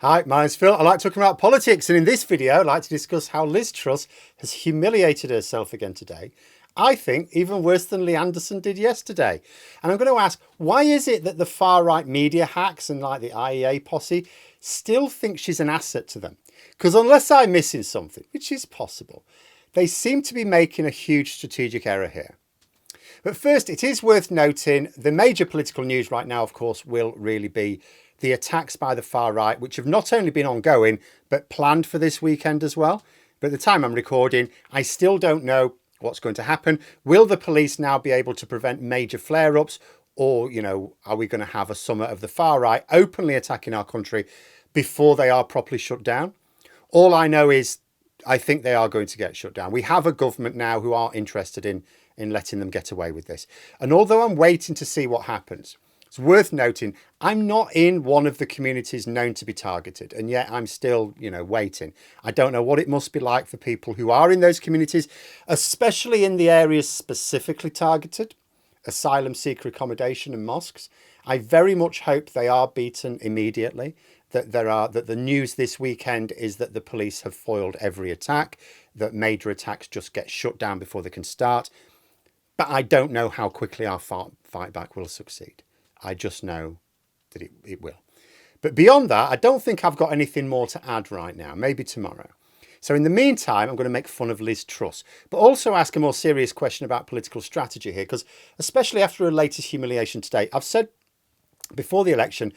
Hi, my name's Phil. I like talking about politics, and in this video, I'd like to discuss how Liz Truss has humiliated herself again today. I think even worse than Lee Anderson did yesterday. And I'm going to ask, why is it that the far-right media hacks and like the IEA posse still think she's an asset to them? Because unless I'm missing something, which is possible, they seem to be making a huge strategic error here. But first, it is worth noting the major political news right now, of course, will really be the attacks by the far right, which have not only been ongoing, but planned for this weekend as well. But at the time I'm recording, I still don't know what's going to happen. Will the police now be able to prevent major flare-ups? Or, are we going to have a summer of the far right openly attacking our country before they are properly shut down? All I know is I think they are going to get shut down. We have a government now who are interested in letting them get away with this. And although I'm waiting to see what happens, it's worth noting I'm not in one of the communities known to be targeted, and yet I'm still, waiting. I don't know what it must be like for people who are in those communities, especially in the areas specifically targeted, asylum seeker accommodation and mosques. I very much hope they are beaten immediately, that the news this weekend is that the police have foiled every attack, that major attacks just get shut down before they can start. But I don't know how quickly our fight back will succeed. I just know that it will. But beyond that, I don't think I've got anything more to add right now, maybe tomorrow. So in the meantime, I'm going to make fun of Liz Truss, but also ask a more serious question about political strategy here, because especially after her latest humiliation today, I've said before the election,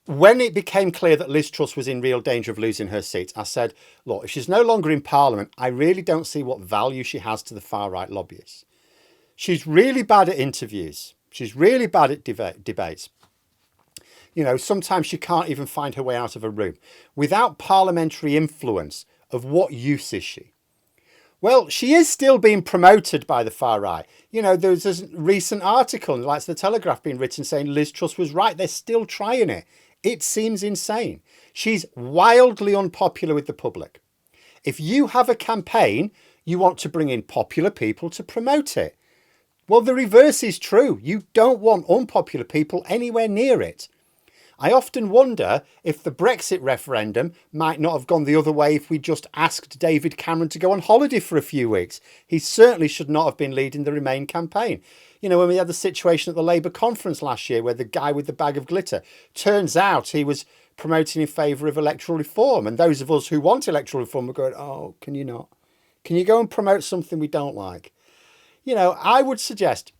when it became clear that Liz Truss was in real danger of losing her seat, I said, look, if she's no longer in Parliament, I really don't see what value she has to the far-right lobbyists. She's really bad at interviews. She's really bad at debates. Sometimes she can't even find her way out of a room. Without parliamentary influence, of what use is she? Well, she is still being promoted by the far right. There's this recent article, like the Telegraph, being written saying Liz Truss was right. They're still trying it. It seems insane. She's wildly unpopular with the public. If you have a campaign, you want to bring in popular people to promote it. Well, the reverse is true. You don't want unpopular people anywhere near it. I often wonder if the Brexit referendum might not have gone the other way if we just asked David Cameron to go on holiday for a few weeks. He certainly should not have been leading the Remain campaign. When we had the situation at the Labour conference last year where the guy with the bag of glitter, turns out he was promoting in favour of electoral reform. And those of us who want electoral reform were going, oh, can you not? Can you go and promote something we don't like? I would suggest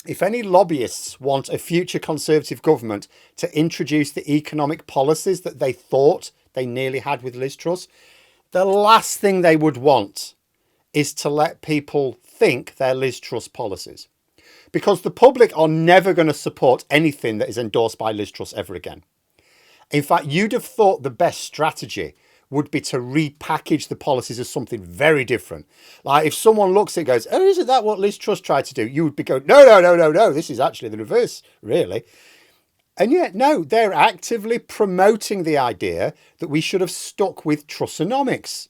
if any lobbyists want a future Conservative government to introduce the economic policies that they thought they nearly had with Liz Truss, the last thing they would want is to let people think they're Liz Truss policies. Because the public are never going to support anything that is endorsed by Liz Truss ever again. In fact, you'd have thought the best strategy would be to repackage the policies as something very different. Like if someone looks at it and goes, oh, isn't that what Liz Truss tried to do? You would be going, no, this is actually the reverse, really. And yet, no, they're actively promoting the idea that we should have stuck with Trussonomics.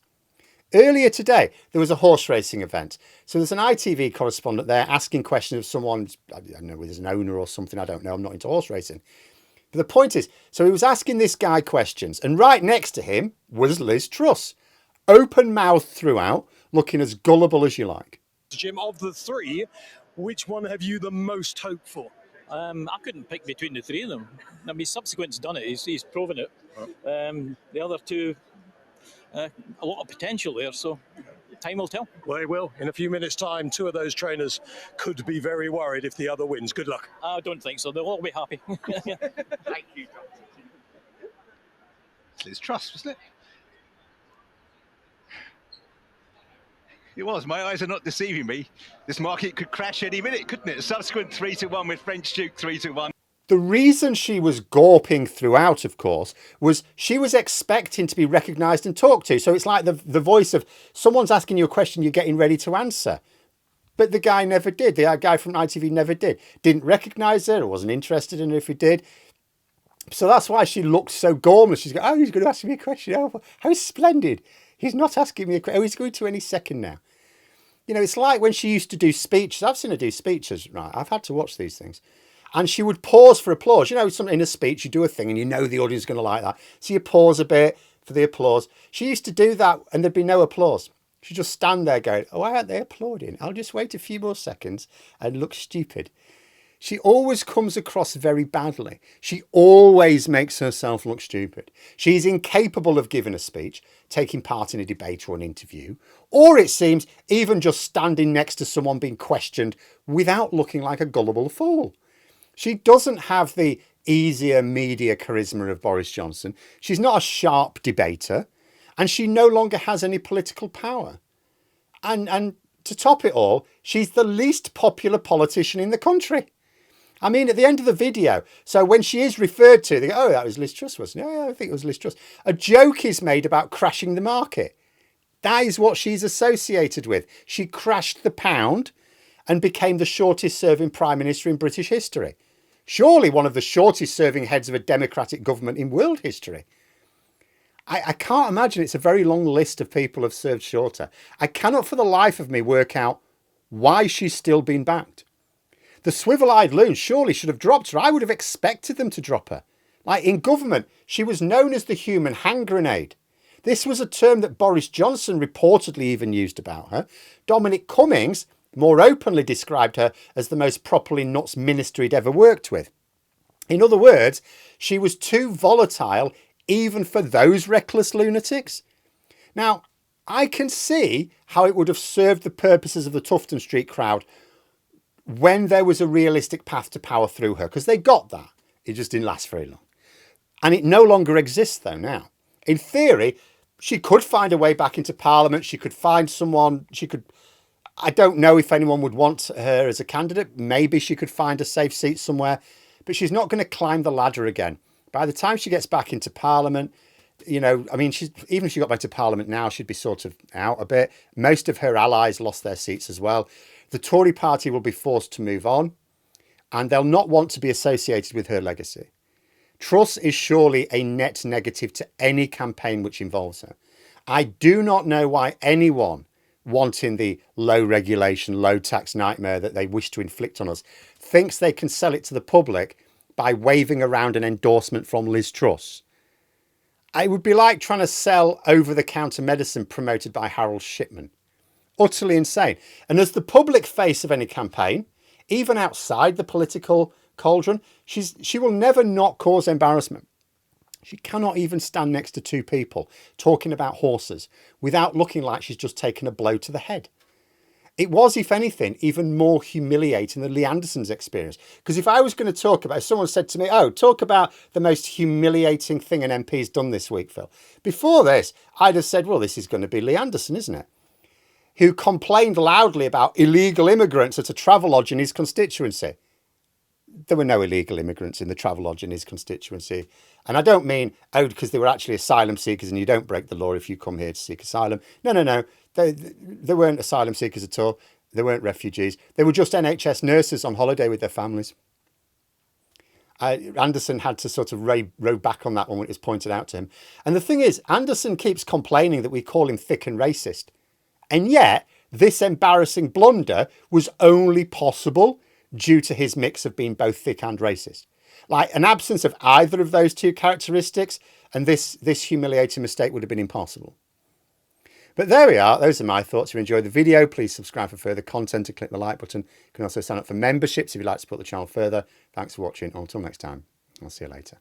Earlier today, there was a horse racing event. So there's an ITV correspondent there asking questions of someone, I don't know, whether there's an owner or something, I don't know, I'm not into horse racing. But the point is, so he was asking this guy questions, and right next to him was Liz Truss, open-mouthed throughout, looking as gullible as you like. Jim, of the three, which one have you the most hope for? I couldn't pick between the three of them. I mean, Subsequent's done it. He's proven it. The other two, a lot of potential there, so time will tell. Well, it will. In a few minutes' time, two of those trainers could be very worried if the other wins. Good luck. I don't think so. They'll all be happy. Thank you. It's Liz Truss, wasn't it? It was. My eyes are not deceiving me. This market could crash any minute, couldn't it? Subsequent 3-1 with French Duke 3-1. The reason she was gawping throughout, of course, was she was expecting to be recognised and talked to. So it's like the voice of someone's asking you a question you're getting ready to answer. But the guy never did. The guy from ITV never did. Didn't recognise her or wasn't interested in her if he did. So that's why she looked so gormless. She's going, oh, he's going to ask me a question. Oh, how splendid. He's not asking me a question. Oh, he's going to any second now. It's like when she used to do speeches. I've seen her do speeches, right? I've had to watch these things. And she would pause for applause. You know, in a speech, you do a thing and you know the audience is going to like that. So you pause a bit for the applause. She used to do that and there'd be no applause. She'd just stand there going, oh, why aren't they applauding? I'll just wait a few more seconds and look stupid. She always comes across very badly. She always makes herself look stupid. She's incapable of giving a speech, taking part in a debate or an interview, or it seems even just standing next to someone being questioned without looking like a gullible fool. She doesn't have the easier media charisma of Boris Johnson. She's not a sharp debater, and she no longer has any political power. And to top it all, she's the least popular politician in the country. I mean, at the end of the video, so when she is referred to, they go, oh, that was Liz Truss, wasn't it? Yeah, I think it was Liz Truss. A joke is made about crashing the market. That is what she's associated with. She crashed the pound and became the shortest serving Prime Minister in British history. Surely one of the shortest serving heads of a democratic government in world history. I can't imagine. It's a very long list of people who've served shorter. I cannot for the life of me work out why she's still been backed. The swivel-eyed loons surely should have dropped her. I would have expected them to drop her. Like in government, she was known as the human hand grenade. This was a term that Boris Johnson reportedly even used about her. Dominic Cummings more openly described her as the most properly nuts minister he'd ever worked with. In other words, she was too volatile even for those reckless lunatics. Now, I can see how it would have served the purposes of the Tufton Street crowd when there was a realistic path to power through her, because they got that. It just didn't last very long. And it no longer exists, though, now. In theory, she could find a way back into Parliament. She could find someone. I don't know if anyone would want her as a candidate. Maybe she could find a safe seat somewhere, but she's not going to climb the ladder again. By the time she gets back into Parliament, you know, I mean, even if she got back to Parliament now, she'd be sort of out a bit. Most of her allies lost their seats as well. The Tory party will be forced to move on, and they'll not want to be associated with her legacy. Truss is surely a net negative to any campaign which involves her. I do not know why anyone wanting the low regulation, low tax nightmare that they wish to inflict on us thinks they can sell it to the public by waving around an endorsement from Liz Truss. It would be like trying to sell over-the-counter medicine promoted by Harold Shipman. Utterly insane. And as the public face of any campaign, even outside the political cauldron, she will never not cause embarrassment. She cannot even stand next to two people talking about horses without looking like she's just taken a blow to the head. It was, if anything, even more humiliating than Lee Anderson's experience. Because if I was going to talk about, if someone said to me, oh, talk about the most humiliating thing an MP's done this week, Phil. Before this, I'd have said, well, this is going to be Lee Anderson, isn't it? Who complained loudly about illegal immigrants at a travelodge in his constituency. There were no illegal immigrants in the travelodge in his constituency. And I don't mean, oh, because they were actually asylum seekers and you don't break the law if you come here to seek asylum. No. They weren't asylum seekers at all. They weren't refugees. They were just NHS nurses on holiday with their families. Anderson had to sort of row back on that one when it was pointed out to him. And the thing is, Anderson keeps complaining that we call him thick and racist. And yet, this embarrassing blunder was only possible due to his mix of being both thick and racist. Like an absence of either of those two characteristics, and this humiliating mistake would have been impossible. But there we are. Those are my thoughts. If you enjoyed the video, please subscribe for further content and click the like button. You can also sign up for memberships if you'd like to support the channel further. Thanks for watching. Until next time, I'll see you later.